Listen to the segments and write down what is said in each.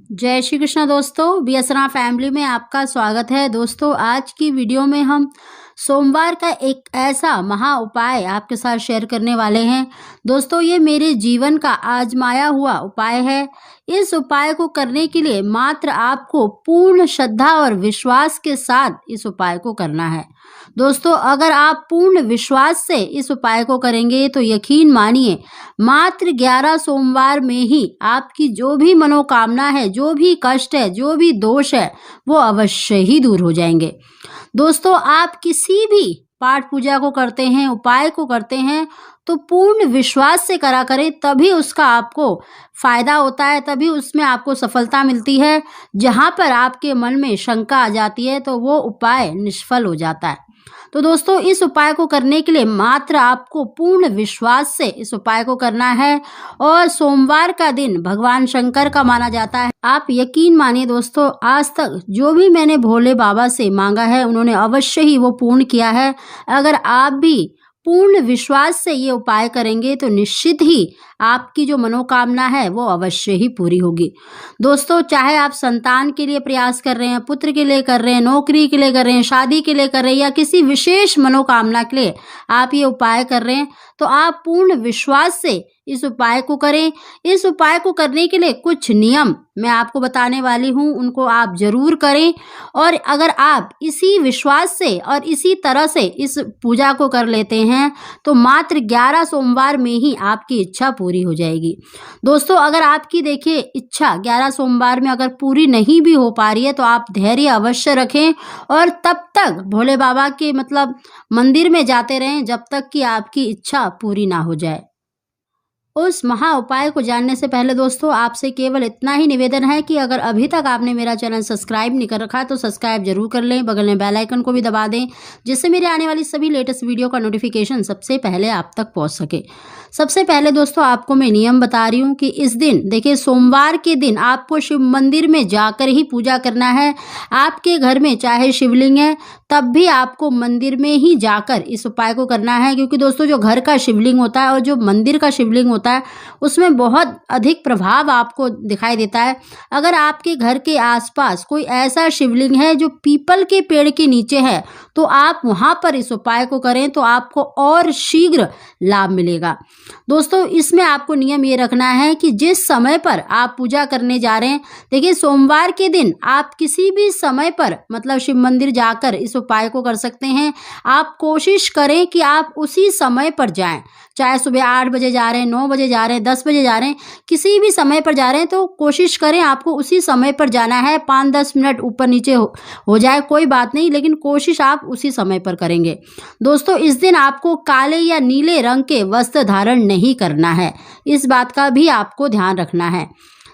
जय श्री कृष्ण दोस्तों, बीएसरा फैमिली में आपका स्वागत है। दोस्तों, आज की वीडियो में हम सोमवार का एक ऐसा महा उपाय आपके साथ शेयर करने वाले हैं। दोस्तों, ये मेरे जीवन का आजमाया हुआ उपाय है। इस उपाय को करने के लिए मात्र आपको पूर्ण श्रद्धा और विश्वास के साथ इस उपाय को करना है। दोस्तों, अगर आप पूर्ण विश्वास से इस उपाय को करेंगे तो यकीन मानिए, मात्र 11 सोमवार में ही आपकी जो भी मनोकामना है, जो भी कष्ट है, जो भी दोष है, वो अवश्य ही दूर हो जाएंगे। दोस्तों, आप किसी भी पाठ पूजा को करते हैं, उपाय को करते हैं, तो पूर्ण विश्वास से करा करें, तभी उसका आपको फायदा होता है, तभी उसमें आपको सफलता मिलती है। जहाँ पर आपके मन में शंका आ जाती है तो वो उपाय निष्फल हो जाता है। तो दोस्तों, इस उपाय को करने के लिए मात्र आपको पूर्ण विश्वास से इस उपाय को करना है। और सोमवार का दिन भगवान शंकर का माना जाता है। आप यकीन मानिए दोस्तों, आज तक जो भी मैंने भोले बाबा से मांगा है, उन्होंने अवश्य ही वो पूर्ण किया है। अगर आप भी पूर्ण विश्वास से ये उपाय करेंगे तो निश्चित ही आपकी जो मनोकामना है वो अवश्य ही पूरी होगी। दोस्तों, चाहे आप संतान के लिए प्रयास कर रहे हैं, पुत्र के लिए कर रहे हैं, नौकरी के लिए कर रहे हैं, शादी के लिए कर रहे हैं, या किसी विशेष मनोकामना के लिए आप ये उपाय कर रहे हैं, तो आप पूर्ण विश्वास से इस उपाय को करें। इस उपाय को करने के लिए कुछ नियम मैं आपको बताने वाली हूँ, उनको आप जरूर करें। और अगर आप इसी विश्वास से और इसी तरह से इस पूजा को कर लेते हैं तो मात्र 11 सोमवार में ही आपकी इच्छा पूरी हो जाएगी। दोस्तों, अगर आपकी देखिए इच्छा 11 सोमवार में अगर पूरी नहीं भी हो पा रही है तो आप धैर्य अवश्य रखें और तब तक भोले बाबा के मंदिर में जाते रहें जब तक कि आपकी इच्छा पूरी ना हो जाए। उस महा उपाय को जानने से पहले दोस्तों, आपसे केवल इतना ही निवेदन है कि अगर अभी तक आपने मेरा चैनल सब्सक्राइब नहीं कर रखा तो सब्सक्राइब जरूर कर लें, बगल में बेल आइकन को भी दबा दें, जिससे मेरे आने वाली सभी लेटेस्ट वीडियो का नोटिफिकेशन सबसे पहले आप तक पहुंच सके। सबसे पहले दोस्तों, आपको मैं नियम बता रही हूँ कि इस दिन देखिए, सोमवार के दिन आपको शिव मंदिर में जाकर ही पूजा करना है। आपके घर में चाहे शिवलिंग है तब भी आपको मंदिर में ही जाकर इस उपाय को करना है, क्योंकि दोस्तों जो घर का शिवलिंग होता है और जो मंदिर का शिवलिंग होता है उसमें बहुत अधिक प्रभाव आपको दिखाई देता है। अगर आपके घर के आसपास कोई ऐसा शिवलिंग है जो पीपल के पेड़ के नीचे है तो आप वहां पर इस उपाय को करें तो आपको और शीघ्र लाभ मिलेगा। दोस्तों, इसमें आपको नियम ये रखना है कि जिस समय पर आप पूजा करने जा रहे हैं, देखिए सोमवार के दिन आप किसी भी समय पर शिव मंदिर जाकर इस उपाय को कर सकते हैं। आप कोशिश करें कि आप उसी समय पर जाएं, चाहे सुबह 8 बजे जा रहे हैं, 9 बजे जा रहे हैं, 10 बजे जा रहे हैं, किसी भी समय पर जा रहे हैं तो कोशिश करें आपको उसी समय पर जाना है। 5-10 मिनट ऊपर नीचे हो जाए कोई बात नहीं, लेकिन कोशिश आप उसी समय पर करेंगे। दोस्तों, इस दिन आपको काले या नीले रंग के वस्त्र धारण नहीं करना है, इस बात का भी आपको ध्यान रखना है।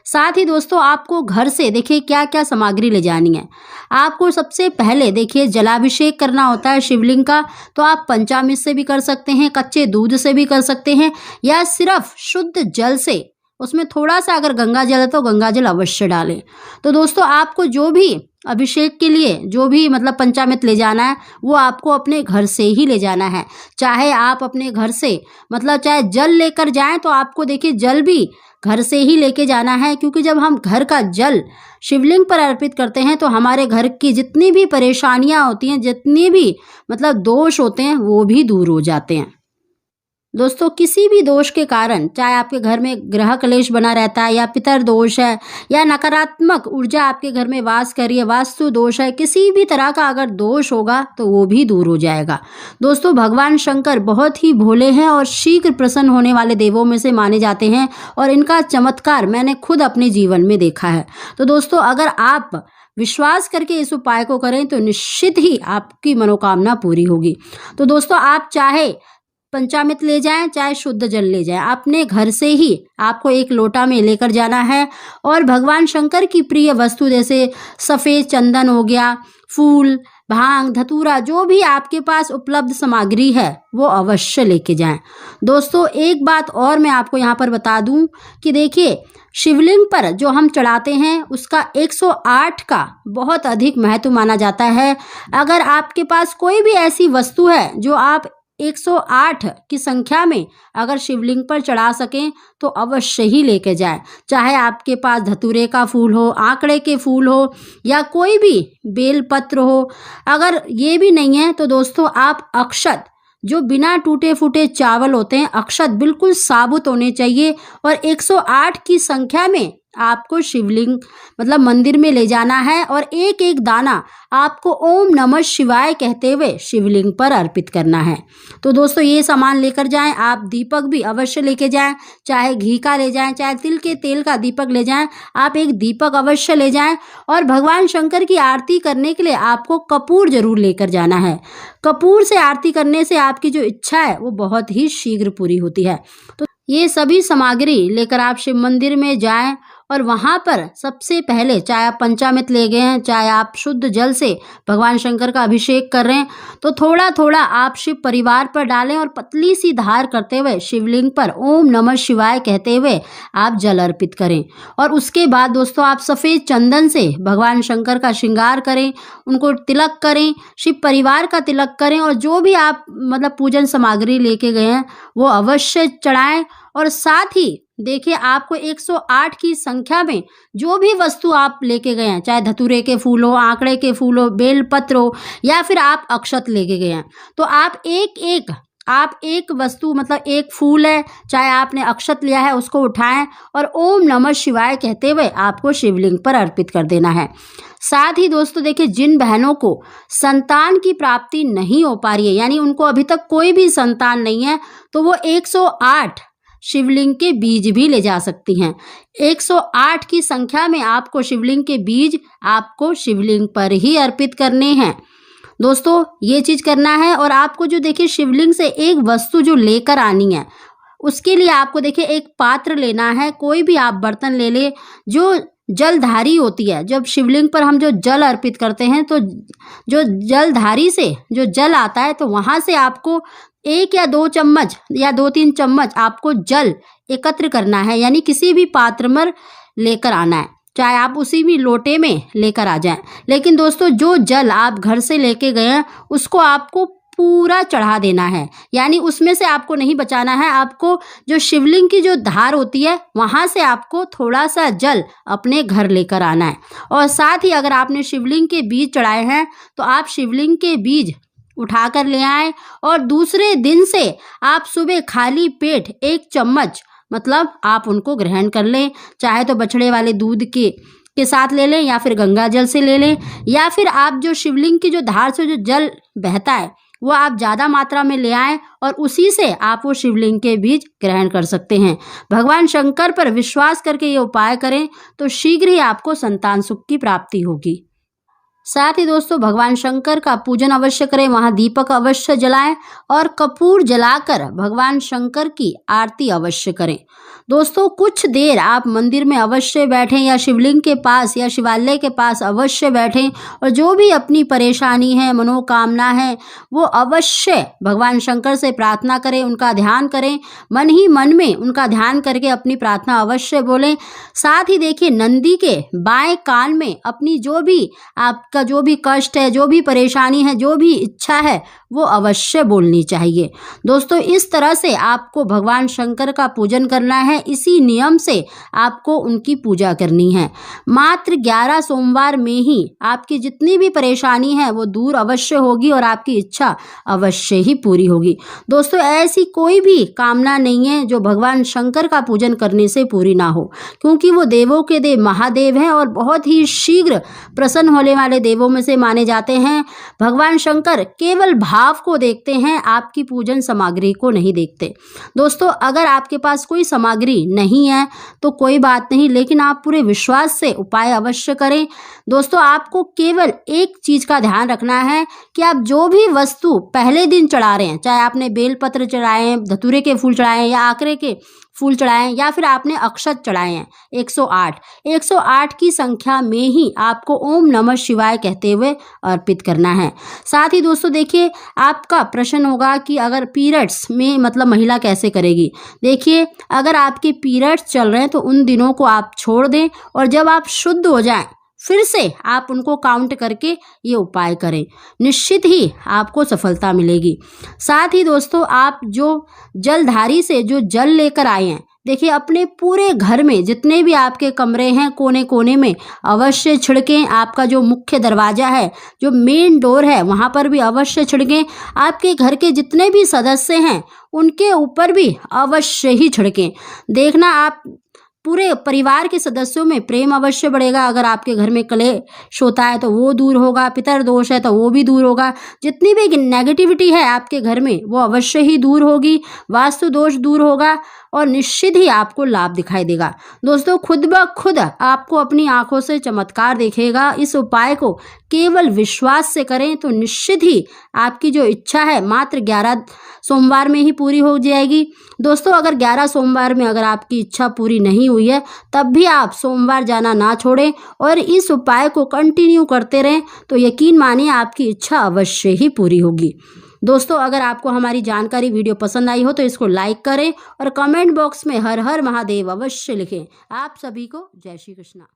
साथ ही दोस्तों, आपको घर से देखिए क्या क्या सामग्री ले जानी है। आपको सबसे पहले देखिए जलाभिषेक करना होता है शिवलिंग का, तो आप पंचामृत से भी कर सकते हैं, कच्चे दूध से भी कर सकते हैं, या सिर्फ शुद्ध जल से, उसमें थोड़ा सा अगर गंगा जल है तो गंगा जल अवश्य डालें। तो दोस्तों, आपको जो भी अभिषेक के लिए जो भी पंचामृत ले जाना है वो आपको अपने घर से ही ले जाना है। चाहे आप अपने घर से चाहे जल लेकर जाएं तो आपको देखिए जल भी घर से ही लेके जाना है, क्योंकि जब हम घर का जल शिवलिंग पर अर्पित करते हैं तो हमारे घर की जितनी भी परेशानियां होती हैं, जितने भी दोष होते हैं, वो भी दूर हो जाते हैं। दोस्तों, किसी भी दोष के कारण, चाहे आपके घर में ग्रह कलेश बना रहता है, या पितर दोष है, या नकारात्मक ऊर्जा आपके घर में वास कर रही है, वास्तु दोष है, किसी भी तरह का अगर दोष होगा तो वो भी दूर हो जाएगा। दोस्तों, भगवान शंकर बहुत ही भोले हैं और शीघ्र प्रसन्न होने वाले देवों में से माने जाते हैं, और इनका चमत्कार मैंने खुद अपने जीवन में देखा है। तो दोस्तों, अगर आप विश्वास करके इस उपाय को करें तो निश्चित ही आपकी मनोकामना पूरी होगी। तो दोस्तों, आप चाहे पंचामृत ले जाएं, चाहे शुद्ध जल ले जाएं, अपने घर से ही आपको एक लोटा में लेकर जाना है, और भगवान शंकर की प्रिय वस्तु जैसे सफ़ेद चंदन हो गया, फूल, भांग, धतूरा, जो भी आपके पास उपलब्ध सामग्री है वो अवश्य लेके जाएं। दोस्तों, एक बात और मैं आपको यहाँ पर बता दूं कि देखिए, शिवलिंग पर जो हम चढ़ाते हैं उसका 108 का बहुत अधिक महत्व माना जाता है। अगर आपके पास कोई भी ऐसी वस्तु है जो आप 108 की संख्या में अगर शिवलिंग पर चढ़ा सकें तो अवश्य ही लेके जाएं। चाहे आपके पास धतूरे का फूल हो, आंकड़े के फूल हो या कोई भी बेलपत्र हो। अगर ये भी नहीं है तो दोस्तों आप अक्षत, जो बिना टूटे फूटे चावल होते हैं, अक्षत बिल्कुल साबुत होने चाहिए और 108 की संख्या में आपको शिवलिंग मतलब मंदिर में ले जाना है और एक एक दाना आपको ओम नमः शिवाय कहते हुए शिवलिंग पर अर्पित करना है। तो दोस्तों ये सामान लेकर जाएं। आप दीपक भी अवश्य लेके जाएं, चाहे घी का ले जाएं, चाहे तिल के तेल का दीपक ले जाएं, आप एक दीपक अवश्य ले जाएं। और भगवान शंकर की आरती करने के लिए आपको कपूर जरूर लेकर जाना है। कपूर से आरती करने से आपकी जो इच्छा है वो बहुत ही शीघ्र पूरी होती है। तो ये सभी सामग्री लेकर आप शिव मंदिर में जाएं और वहां पर सबसे पहले, चाहे आप पंचामृत ले गए हैं, चाहे आप शुद्ध जल से भगवान शंकर का अभिषेक कर रहे हैं, तो थोड़ा थोड़ा आप शिव परिवार पर डालें और पतली सी धार करते हुए शिवलिंग पर ओम नमः शिवाय कहते हुए आप जल अर्पित करें। और उसके बाद दोस्तों आप सफ़ेद चंदन से भगवान शंकर का श्रृंगार करें, उनको तिलक करें, शिव परिवार का तिलक करें और जो भी आप मतलब पूजन सामग्री लेके गए हैं वो अवश्य चढ़ाएं। और साथ ही देखिए आपको 108 की संख्या में जो भी वस्तु आप लेके गए हैं, चाहे धतूरे के फूल हो, आंकड़े के फूल हो, बेलपत्र हो या फिर आप अक्षत लेके गए हैं, तो आप एक वस्तु मतलब एक फूल है, चाहे आपने अक्षत लिया है, उसको उठाएं और ओम नमः शिवाय कहते हुए आपको शिवलिंग पर अर्पित कर देना है। साथ ही दोस्तों देखिए, जिन बहनों को संतान की प्राप्ति नहीं हो पा रही है, यानी उनको अभी तक कोई भी संतान नहीं है, तो वो 108 शिवलिंग के बीज भी ले जा सकती हैं। 108 की संख्या में आपको शिवलिंग के बीज आपको शिवलिंग पर ही अर्पित करने हैं। दोस्तों ये चीज़ करना है। और आपको जो देखिए शिवलिंग से एक वस्तु जो लेकर आनी है, उसके लिए आपको देखिए एक पात्र लेना है, कोई भी आप बर्तन ले ले जो जलधारी होती है। जब शिवलिंग पर हम जो जल अर्पित करते हैं तो जो जलधारी से जो जल आता है, तो वहाँ से आपको 1 या 2 चम्मच या 2-3 चम्मच आपको जल एकत्र करना है, यानी किसी भी पात्र में लेकर आना है, चाहे आप उसी भी लोटे में लेकर आ जाएं। लेकिन दोस्तों जो जल आप घर से लेके गए हैं उसको आपको पूरा चढ़ा देना है, यानी उसमें से आपको नहीं बचाना है। आपको जो शिवलिंग की जो धार होती है वहाँ से आपको थोड़ा सा जल अपने घर लेकर आना है। और साथ ही अगर आपने शिवलिंग के बीज चढ़ाए हैं तो आप शिवलिंग के बीज उठा कर ले आएँ और दूसरे दिन से आप सुबह खाली पेट 1 चम्मच मतलब आप उनको ग्रहण कर लें। चाहे तो बछड़े वाले दूध के साथ ले लें या फिर गंगा जल से ले लें, या फिर आप जो शिवलिंग की जो धार से जो जल बहता है वो आप ज़्यादा मात्रा में ले आएँ और उसी से आप वो शिवलिंग के बीज ग्रहण कर सकते हैं। भगवान शंकर पर विश्वास करके ये उपाय करें तो शीघ्र ही आपको संतान सुख की प्राप्ति होगी। साथ ही दोस्तों भगवान शंकर का पूजन अवश्य करें, वहाँ दीपक अवश्य जलाएं और कपूर जलाकर भगवान शंकर की आरती अवश्य करें। दोस्तों कुछ देर आप मंदिर में अवश्य बैठें या शिवलिंग के पास या शिवालय के पास अवश्य बैठें और जो भी अपनी परेशानी है, मनोकामना है, वो अवश्य भगवान शंकर से प्रार्थना करें, उनका ध्यान करें, मन ही मन में उनका ध्यान करके अपनी प्रार्थना अवश्य बोलें। साथ ही देखिए नंदी के बाएं कान में अपनी जो भी आपका जो भी कष्ट है, जो भी परेशानी है, जो भी इच्छा है वो अवश्य बोलनी चाहिए। दोस्तों इस तरह से आपको भगवान शंकर का पूजन करना है, इसी नियम से आपको उनकी पूजा करनी है। मात्र 11 सोमवार में ही आपकी जितनी भी परेशानी है वो दूर अवश्य होगी और आपकी इच्छा अवश्य ही पूरी होगी। दोस्तों ऐसी कोई भी कामना नहीं है जो भगवान शंकर का पूजन करने से पूरी ना हो, क्योंकि वो देवों के देव महादेव हैं और बहुत ही शीघ्र प्रसन्न होने वाले देवों में से माने जाते हैं। भगवान शंकर केवल भाव को देखते हैं, आपकी पूजन सामग्री को नहीं देखते। दोस्तों अगर आपके पास कोई सामग्री नहीं है तो कोई बात नहीं, लेकिन आप पूरे विश्वास से उपाय अवश्य करें। दोस्तों आपको केवल एक चीज का ध्यान रखना है कि आप जो भी वस्तु पहले दिन चढ़ा रहे हैं, चाहे आपने बेलपत्र चढ़ाए हैं, धतूरे के फूल चढ़ाए हैं या आंकड़े के फूल चढ़ाएं या फिर आपने अक्षत चढ़ाए हैं, 108 की संख्या में ही आपको ओम नमः शिवाय कहते हुए अर्पित करना है। साथ ही दोस्तों देखिए आपका प्रश्न होगा कि अगर पीरियड्स में मतलब महिला कैसे करेगी। देखिए अगर आपके पीरियड्स चल रहे हैं तो उन दिनों को आप छोड़ दें और जब आप शुद्ध हो जाएं फिर से आप उनको काउंट करके ये उपाय करें, निश्चित ही आपको सफलता मिलेगी। साथ ही दोस्तों, आप जो जलधारी से जो जल लेकर आए हैं, देखिए अपने पूरे घर में जितने भी आपके कमरे हैं कोने कोने में अवश्य छिड़कें। आपका जो मुख्य दरवाजा है, जो मेन डोर है, वहाँ पर भी अवश्य छिड़कें। आपके घर के जितने भी सदस्य हैं उनके ऊपर भी अवश्य ही छिड़कें। देखना आप पूरे परिवार के सदस्यों में प्रेम अवश्य बढ़ेगा। अगर आपके घर में कलेश होता है तो वो दूर होगा, पितर दोष है तो वो भी दूर होगा, जितनी भी नेगेटिविटी है आपके घर में वो अवश्य ही दूर होगी, वास्तु दोष दूर होगा और निश्चित ही आपको लाभ दिखाई देगा। दोस्तों, खुद ब खुद आपको अपनी आंखों से चमत्कार दिखेगा। इस उपाय को केवल विश्वास से करें तो निश्चित ही आपकी जो इच्छा है मात्र 11 सोमवार में ही पूरी हो जाएगी। दोस्तों, अगर 11 सोमवार में अगर आपकी इच्छा पूरी नहीं हुई है तब भी आप सोमवार जाना ना छोड़ें और इस उपाय को कंटिन्यू करते रहें, तो यकीन मानिए आपकी इच्छा अवश्य ही पूरी होगी। दोस्तों, अगर आपको हमारी जानकारी वीडियो पसंद आई हो तो इसको लाइक करें और कमेंट बॉक्स में हर हर महादेव अवश्य लिखें। आप सभी को जय श्री कृष्णा।